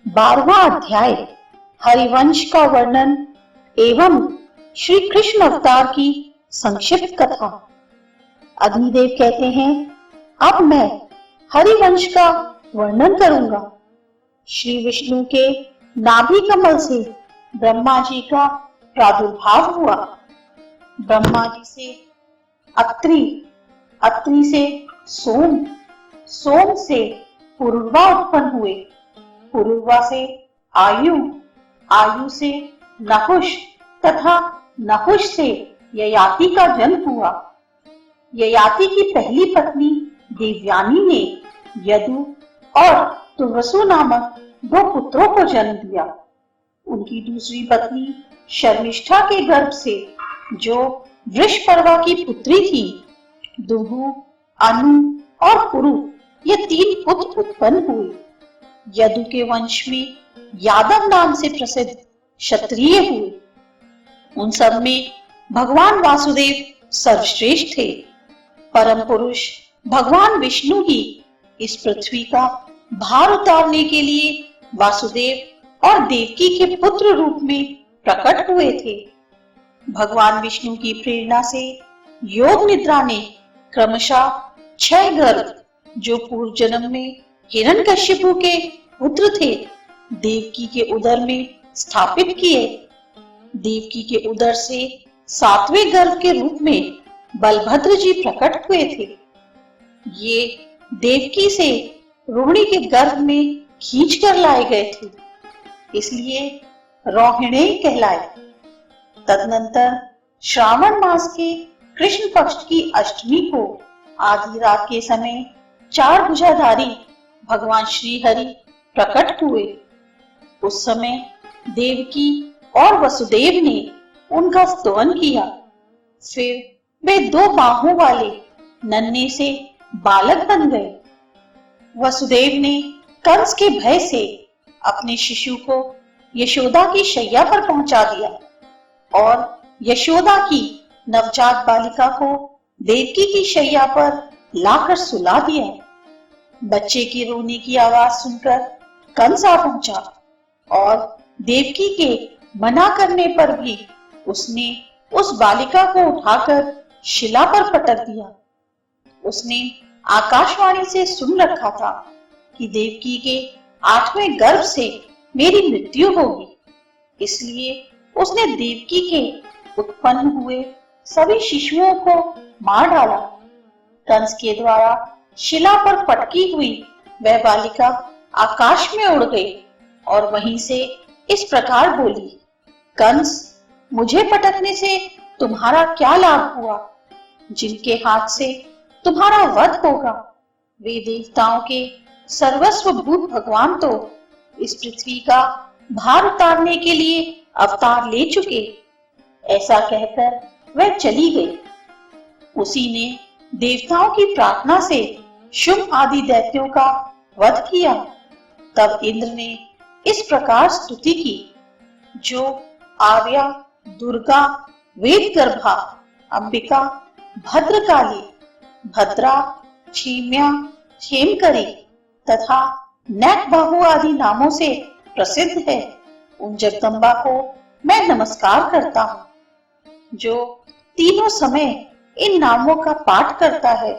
12वां अध्याय हरिवंश का वर्णन एवं श्री कृष्ण अवतार की संक्षिप्त कथा। अग्निदेव कहते हैं, अब मैं हरिवंश का वर्णन करूंगा। श्री विष्णु के नाभि कमल से ब्रह्मा जी का प्रादुर्भाव हुआ। ब्रह्मा जी से अत्रि, अत्रि से सोम, सोम से पुरुरवा उत्पन्न हुए, पुरुरवा से आयु, आयु से नहुष तथा नहुष से ययाति का जन्म हुआ। ययाति की पहली पत्नी देवयानी ने यदु और तुर्वसु नामक 2 पुत्रों को जन्म दिया। उनकी दूसरी पत्नी शर्मिष्ठा के गर्भ से, जो वृषपर्वा की पुत्री थी, दुहु, अनु और पुरु ये 3 पुत्र उत्पन्न हुए। यदु के वंश में यादव नाम से प्रसिद्ध क्षत्रिय हुए। उन सब में भगवान वासुदेव सर्वश्रेष्ठ थे। परम पुरुष भगवान विष्णु ही इस पृथ्वी का भार उतारने के लिए वासुदेव और देवकी के पुत्र रूप में प्रकट हुए थे। भगवान विष्णु की प्रेरणा से योग निद्रा ने क्रमशः 6 गर्भ, जो पूर्व जन्म में हिरण्यकश्यपु के पुत्र थे, देवकी के उदर में स्थापित किए। देवकी के उदर से 7वें गर्भ के रूप में बलभद्र जी प्रकट हुए थे। ये देवकी से रोहिणी के गर्भ में खींच कर लाए गए थे, इसलिए रोहिणी कहलाए। तदनंतर श्रावण मास के कृष्ण पक्ष की अष्टमी को आधी रात के समय 4 भुजाधारी भगवान श्री हरि प्रकट हुए। उस समय देवकी और वसुदेव ने उनका स्तवन किया। फिर वे 2 बाहों वाले नन्हे से बालक बन गए। वसुदेव ने कंस के भय से अपने शिशु को यशोदा की शैया पर पहुंचा दिया और यशोदा की नवजात बालिका को देवकी की शैया पर लाकर सुला दिया। बच्चे की रोने की आवाज सुनकर कंस आ पहुंचा और देवकी के मना करने पर भी उसने उस बालिका को उठाकर शिला पर पटक दिया। उसने आकाशवाणी से सुन रखा था कि देवकी के 8वें गर्भ से मेरी मृत्यु होगी, इसलिए उसने देवकी के उत्पन्न हुए सभी शिशुओं को मार डाला। कंस के द्वारा शिला पर पटकी हुई वह बालिका आकाश में उड़ गई और वहीं से इस प्रकार बोली, कंस, मुझे पटकने से तुम्हारा क्या लाभ हुआ? जिनके हाथ से तुम्हारा वध होगा, वे देवताओं के सर्वस्वभूत भगवान तो इस पृथ्वी का भार उतारने के लिए अवतार ले चुके। ऐसा कहकर वह चली गई। उसी ने देवताओं की प्रार्थना से शुंभ आदि दैत्यों का वध किया। तब इंद्र ने इस प्रकार स्तुति की, जो आर्या, दुर्गा, वेदगर्भा, अंबिका, भद्रकाली, भद्रा, क्षीम्या, क्षेमकरी तथा नैकबाहु आदि नामों से प्रसिद्ध है, उन जगदम्बा को मैं नमस्कार करता हूँ। जो तीनों समय इन नामों का पाठ करता है,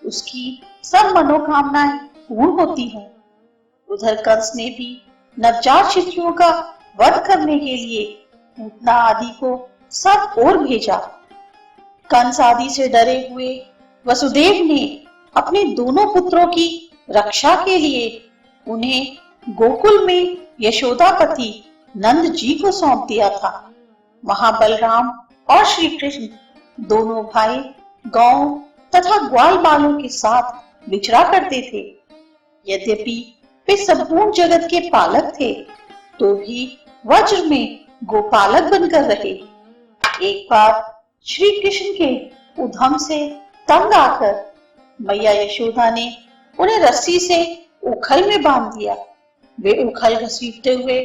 उसकी सब मनोकामनाएं पूर्ण होती हैं। उधर कंस ने भी नवजात शिशुओं का वध करने के लिए पूतना आदि को सब ओर भेजा। कंस आदि से डरे हुए वसुदेव ने अपने दोनों पुत्रों की रक्षा के लिए उन्हें गोकुल में यशोदापति नंद जी को सौंप दिया था। वहां बलराम और श्री कृष्ण दोनों भाई गौ तथा ग्वाल बालों के साथ विचरा करते थे। यद्यपि वे संपूर्ण जगत के पालक थे, तो भी वज्र में गोपालक बनकर रहे। एक बार श्री कृष्ण के उद्यम से तंग आकर मैया यशोदा ने उन्हें रस्सी से उखल में बांध दिया। वे उखल घसीटते हुए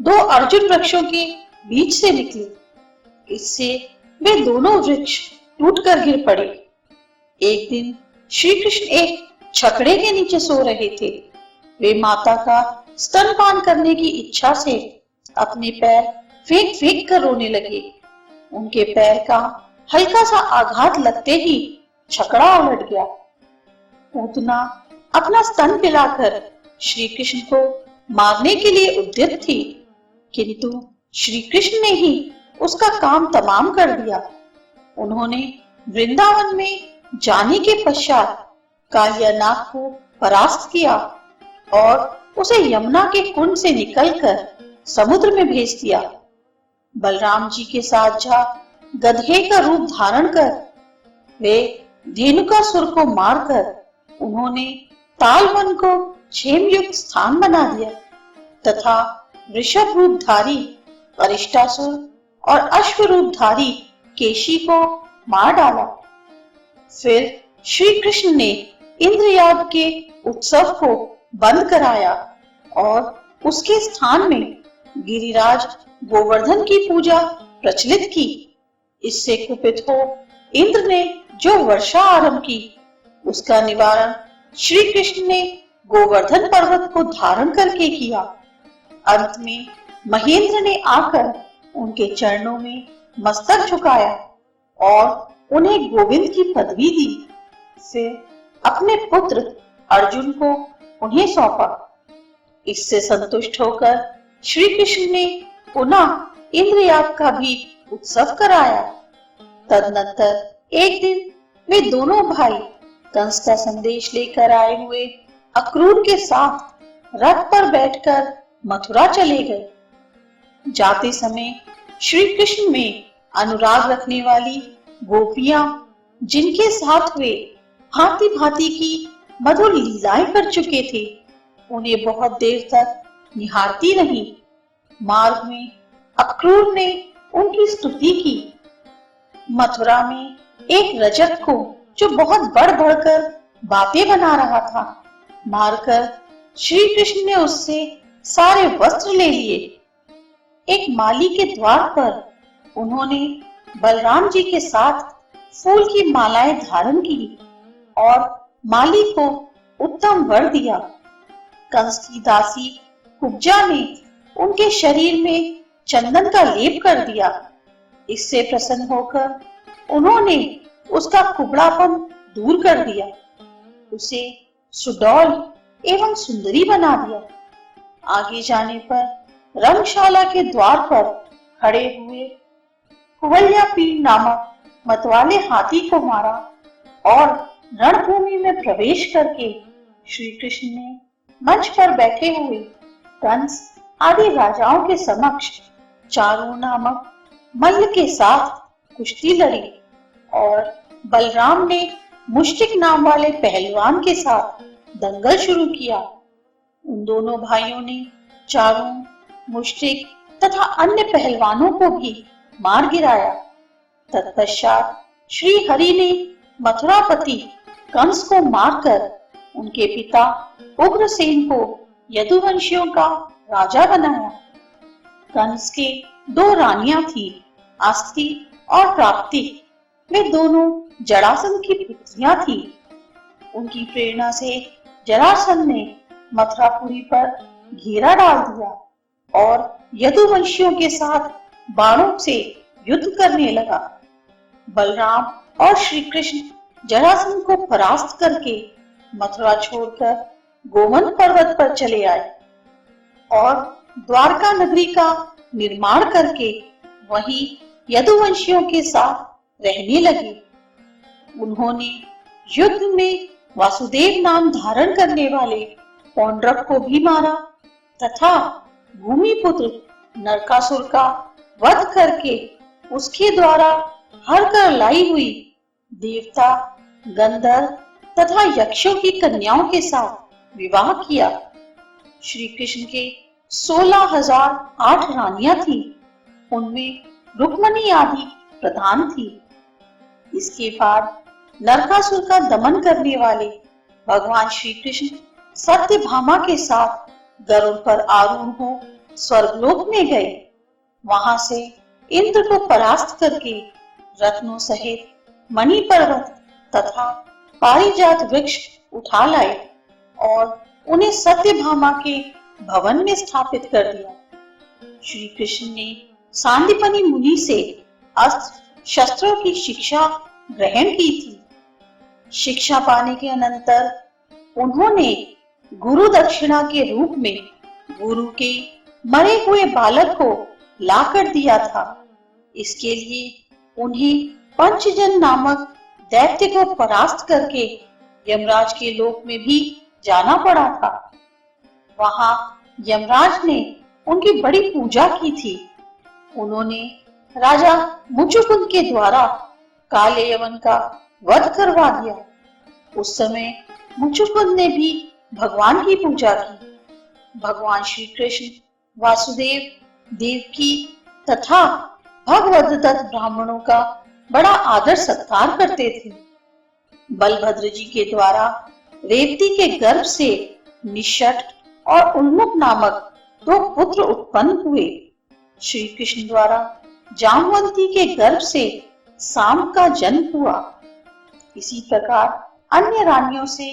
2 अर्जुन वृक्षों के बीच से निकले। इससे वे दोनों वृक्ष टूटकर गिर पड़े। एक दिन श्री कृष्ण एक छकड़े के नीचे सो रहे थे। वे माता का स्तनपान करने की इच्छा से अपने पैर फेंक फेंक कर रोने लगे। उनके पैर का हल्का सा आघात लगते ही छकड़ा उलट गया। पूतना अपना स्तन पिलाकर श्री कृष्ण को मारने के लिए उद्यत थी, किंतु श्री कृष्ण ने ही उसका काम तमाम कर दिया। उन्होंने वृंदावन में जाने के पश्चात कालियानाग को परास्त किया और उसे यमुना के कुंड से निकलकर समुद्र में भेज दिया। बलराम जी के साथ जा गधे का रूप धारण कर वे धेनुकासुर को मारकर उन्होंने तालवन को क्षेम युक्त स्थान बना दिया तथा वृषभ रूपधारी अरिष्टासुर और अश्व रूपधारी केशी को मार डाला। फिर श्री कृष्ण ने इंद्रयाग के उत्सव को बंद कराया और उसके स्थान में गिरिराज गोवर्धन की पूजा प्रचलित की। इससे कुपित हो इंद्र ने जो वर्षा आरंभ की, उसका निवारण श्री कृष्ण ने गोवर्धन पर्वत को धारण करके किया। अंत में महेंद्र ने आकर उनके चरणों में मस्तक झुकाया और उन्हें गोविंद की पदवी दी। फिर अपने पुत्र अर्जुन को उन्हें सौंपा। इससे संतुष्ट होकर श्री कृष्ण ने पुनः इंद्रयाग का भी उत्सव कराया। तदनंतर एक दिन वे दोनों भाई कंस का संदेश लेकर आए हुए अक्रूर के साथ रथ पर बैठकर मथुरा चले गए। जाते समय श्री कृष्ण में अनुराग रखने वाली गोपियां, जिनके साथ वे भांति भांति की मधुर लीलाएं कर चुके थे, उन्हें बहुत देर तक निहारती रही। मार्ग में अक्रूर ने उनकी स्तुति की। मथुरा में एक रजक को, जो बहुत बढ़ बढ़कर बातें बना रहा था, मारकर श्री कृष्ण ने उससे सारे वस्त्र ले लिए। एक माली के द्वार पर उन्होंने बलराम जी के साथ फूल की मालाएं धारण की और माली को उत्तम वर दिया। कंस की दासी कुब्जा ने उनके शरीर में चंदन का लेप कर दिया। इससे प्रसन्न होकर उन्होंने उसका कुबड़ापन दूर कर दिया, उसे सुडौल एवं सुंदरी बना दिया। आगे जाने पर रंगशाला के द्वार पर खड़े हुए कुवलयापीड़ नामक मतवाले हाथी को मारा और रणभूमि में प्रवेश करके श्री कृष्ण ने मंच पर बैठे हुए कंस आदि राजाओं के समक्ष चारू नामक मल्ल के साथ कुश्ती लड़ी और बलराम ने मुष्टिक नाम वाले पहलवान के साथ दंगल शुरू किया। उन दोनों भाइयों ने चारू, मुष्टिक तथा अन्य पहलवानों को भी मार गिराया। तत्पश्चात श्री हरि ने मथुरापति कंस को मारकर उनके पिता उग्रसेन को यदुवंशियों का राजा बनाया। कंस के दो रानियां थी, आस्ती और प्राप्ति। वे दोनों जरासंध की पुत्रियां थी। उनकी प्रेरणा से जरासंध ने मथुरापुरी पर घेरा डाल दिया और यदुवंशियों के साथ बाणों से युद्ध करने लगा। बलराम और श्री कृष्ण जरासंध को परास्त करके मथुरा छोड़कर गोमन पर्वत पर चले आए और द्वारका नगरी का निर्माण करके वहीं यदुवंशियों के साथ रहने लगे। उन्होंने युद्ध में वासुदेव नाम धारण करने वाले पौंड्रक को भी मारा तथा भूमिपुत्र नरकासुर का वध करके उसके द्वारा हर कर लाई हुई देवता, गंधर्व तथा यक्षों की कन्याओं के साथ विवाह किया। श्री कृष्ण के 16,008 रानियां थी, उनमें रुक्मणी आदि प्रधान थी। इसके बाद नरकासुर का दमन करने वाले भगवान श्री कृष्ण सत्यभामा के साथ गरुड़ पर आरूढ़ हो स्वर्गलोक में गए। वहां से इंद्र को परास्त करके रत्नों सहित मणि पर्वत तथा पारिजात वृक्ष उठा लाए और उन्हें सत्यभामा के भवन में स्थापित कर दिया। श्री कृष्ण ने सांदीपनी मुनि से अस्त्र शस्त्रों की शिक्षा ग्रहण की थी। शिक्षा पाने के अनंतर उन्होंने गुरु दक्षिणा के रूप में गुरु के मरे हुए बालक को लाकर दिया था। इसके लिए उन्हें पंचजन नामक दैत्य को परास्त करके यमराज के लोक में भी जाना पड़ा था। वहां यमराज ने उनकी बड़ी पूजा की थी। उन्होंने राजा मुचुकुंद के द्वारा काले यवन का वध करवा दिया। उस समय मुचुकुंद ने भी भगवान की पूजा की। भगवान श्री कृष्ण वासुदेव, देवकी तथा भगवदत्त ब्राह्मणों का बड़ा आदर सत्कार करते थे। बलभद्र जी के द्वारा रेवती के गर्भ से निषट और उन्मुख नामक 2 पुत्र उत्पन्न हुए। श्री कृष्ण द्वारा जामवंती के गर्भ से सांब का जन्म हुआ। इसी प्रकार अन्य रानियों से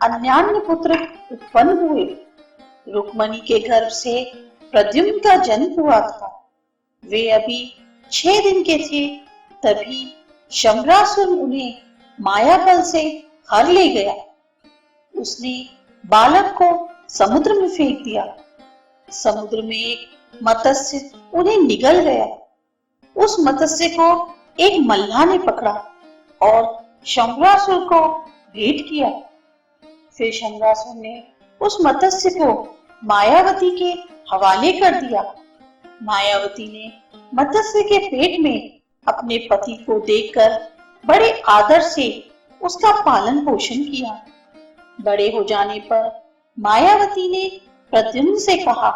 अन्यान्य पुत्र उत्पन्न हुए। रुक्मणी के गर्भ से प्रद्युम्न का जन्म हुआ था। वे अभी 6 दिन के थे, तभी शंबरासुर उन्हें माया बल से हर ले गया। उसने बालक को समुद्र में फेंक दिया। समुद्र में एक मत्स्य उन्हें निगल गया। उस मत्स्य को एक मल्लाह ने पकड़ा और शंबरासुर को भेंट किया। फिर शंबरासुर ने उस मत्स्य को मायावती के हवाले कर दिया। मायावती ने मत्स्य के पेट में अपने पति को देखकर बड़े आदर से उसका पालन पोषण किया। बड़े हो जाने पर मायावती ने प्रद्युम्न से कहा,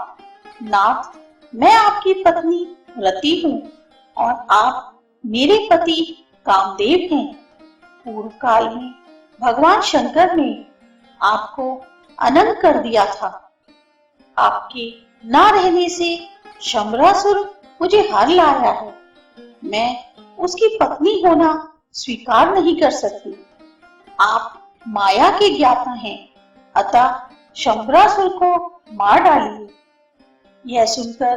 नाथ, मैं आपकी पत्नी रति हूँ और आप मेरे पति कामदेव हैं। पूर्व काल में भगवान शंकर ने आपको अनंत कर दिया था। आपके ना रहने से शंबरासुर मुझे हर लाया है। मैं उसकी पत्नी होना स्वीकार नहीं कर सकती। आप माया के ज्ञाता हैं, अतः शंबरासुर को मार डालिए। यह सुनकर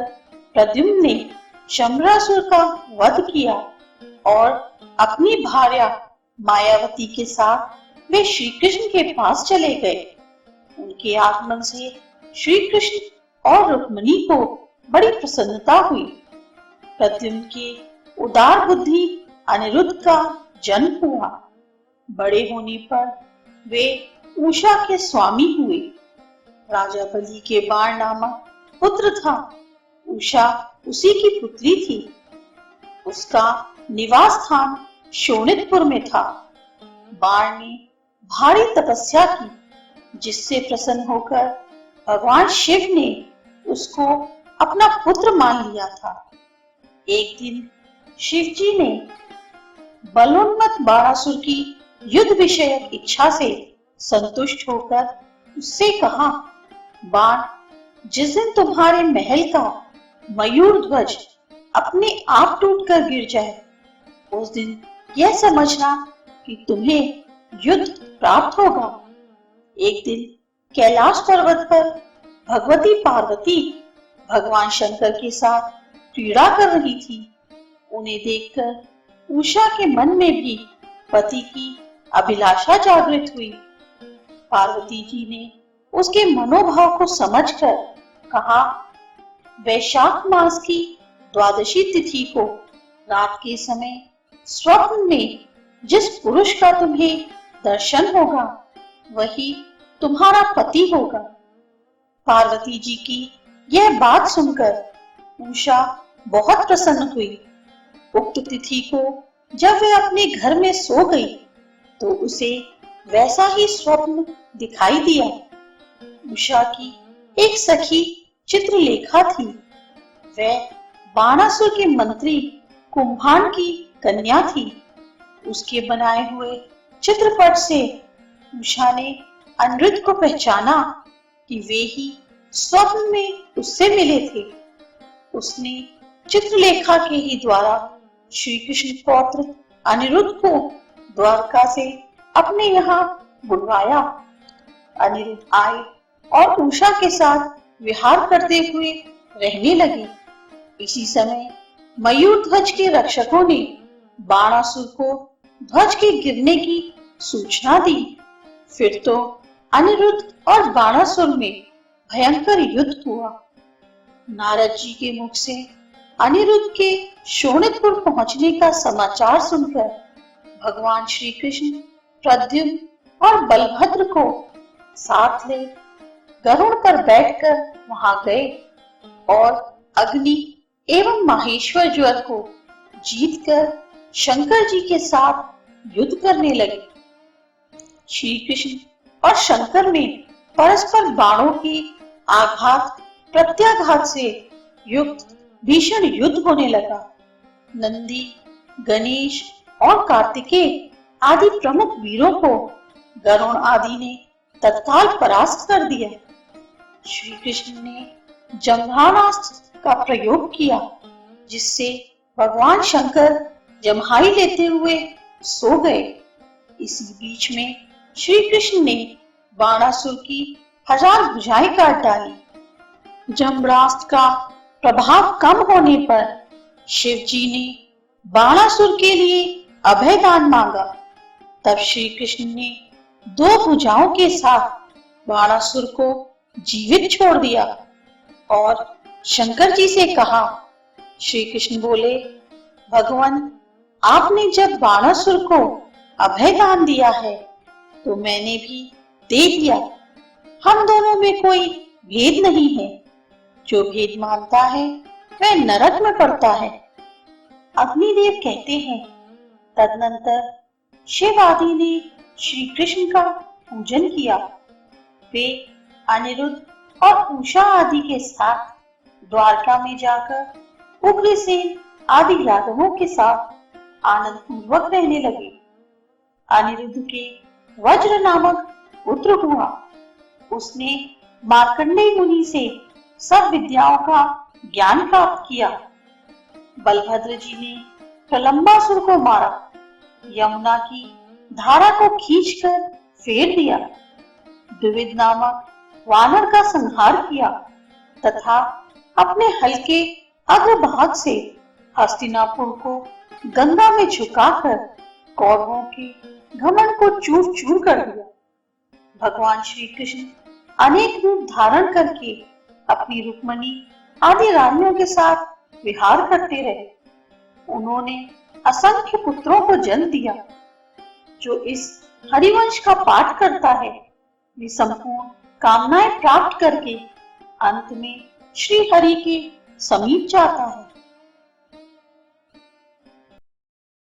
प्रद्युम्न ने शंबरासुर का वध किया और अपनी भार्या मायावती के साथ वे श्री कृष्ण के पास चले गए। उनके आगमन से श्री कृष्ण और रुक्मिणी को बड़ी प्रसन्नता हुई। प्रद्युम्न के उदार बुद्धि अनिरुद्ध का जन्म हुआ। बड़े होने पर वे उषा के स्वामी हुए। राजा बलि के बाण नामक पुत्र था। उषा उसी की पुत्री थी। उसका निवास स्थान शोणितपुर में था। बाण ने भारी तपस्या की, जिससे प्रसन्न होकर भगवान शिव ने उसको अपना पुत्र मान लिया था। एक दिन शिव जी ने बलोन्मत्त बाणासुर की युद्ध विषयक इच्छा से संतुष्ट होकर उससे कहा, बाण, जिस दिन तुम्हारे महल का मयूर ध्वज अपने आप टूटकर गिर जाए, उस दिन यह समझना कि तुम्हें युद्ध प्राप्त होगा। एक दिन कैलाश पर्वत पर भगवती पार्वती भगवान शंकर के साथ क्रीड़ा कर रही थी। उन्हें देखकर उषा के मन में भी पति की अभिलाषा जागृत हुई। पार्वती जी ने उसके मनोभाव को समझकर कहा, वैशाख मास की द्वादशी तिथि को रात के समय स्वप्न में जिस पुरुष का तुम्हें दर्शन होगा, वही तुम्हारा पति होगा। पार्वती जी की यह बात सुनकर उषा बहुत प्रसन्न हुई। उक्त तिथि को जब वह अपने घर में सो गई, तो उसे वैसा ही स्वप्न दिखाई दिया। उषा की एक सखी चित्रलेखा थी। वह बाणासुर के मंत्री कुंभान की कन्या थी। उसके बनाए हुए चित्रपट से उषा ने अनिरुद्ध को पहचाना कि वे ही स्वप्न में उससे मिले थे। उसने चित्रलेखा के ही द्वारा श्री कृष्ण पौत्र अनिरुद्ध को द्वारका से अपने यहाँ बुलवाया। अनिरुद्ध आए और उषा के साथ विहार करते हुए रहने लगे। इसी समय मयूर ध्वज के रक्षकों ने बाणासुर को ध्वज के गिरने की सूचना दी। फिर तो अनिरुद्ध और बाणासुर में भयंकर युद्ध हुआ। नारद जी के मुख से अनिरुद्ध के शोणितपुर पहुंचने का समाचार सुनकर भगवान श्री कृष्ण प्रद्युम्न और बलभद्र को साथ ले गरुड़ पर बैठकर वहां गए और अग्नि एवं माहेश्वर ज्वर को जीतकर शंकर जी के साथ युद्ध करने लगे। श्री कृष्ण और शंकर में परस्पर बाणों की आघात प्रत्याघात से युक्त भीषण युद्ध होने लगा। नंदी, गणेश और कार्तिकेय आदि प्रमुख वीरों को गरुड़ आदि ने तत्काल परास्त कर दिया। श्री कृष्ण ने जम्भानास्त्र का प्रयोग किया, जिससे भगवान शंकर जम्हाई लेते हुए सो गए। इसी बीच में श्री कृष्ण ने बाणासुर की 1000 भुजाएं काट डाली। जम्रास्त्र का प्रभाव कम होने पर शिव जी ने बाणासुर के लिए अभय दान मांगा। तब श्री कृष्ण ने 2 भुजाओं के साथ बाणासुर को जीवित छोड़ दिया और शंकर जी से कहा। श्री कृष्ण बोले, भगवान, आपने जब बाणासुर को अभय दान दिया है तो मैंने भी दे दिया। हम दोनों में कोई भेद नहीं है। जो भेद मानता है वह नरक में पड़ता है। अग्निदेव कहते हैं, तदनंतर शिव आदि ने श्री कृष्ण का पूजन किया। वे अनिरुद्ध और उषा आदि के साथ द्वारका में जाकर उग्रसेन आदि यादवों के साथ आनंद पूर्वक रहने लगे। अनिरुद्ध के वज्र नामक पुत्र हुआ। उसने मार्कंडेय मुनि से सब विद्याओं का ज्ञान प्राप्त किया। बलभद्र जी ने प्रलंबासुर को मारा, यमुना की धारा को खींचकर फेर दिया, द्विविद नामक वानर का संहार किया तथा अपने हल्के अग्रभाग से हस्तिनापुर को गंगा में झुकाकर कौरवों के घमंड को चूर चूर कर दिया। भगवान श्री कृष्ण अनेक रूप धारण करके अपनी रुक्मणी आदि रानियों के साथ विहार करते रहे। उन्होंने असंख्य पुत्रों को जन्म दिया। जो इस हरिवंश का पाठ करता है वे संपूर्ण कामनाएं प्राप्त करके अंत में श्री हरि के समीप जाता है।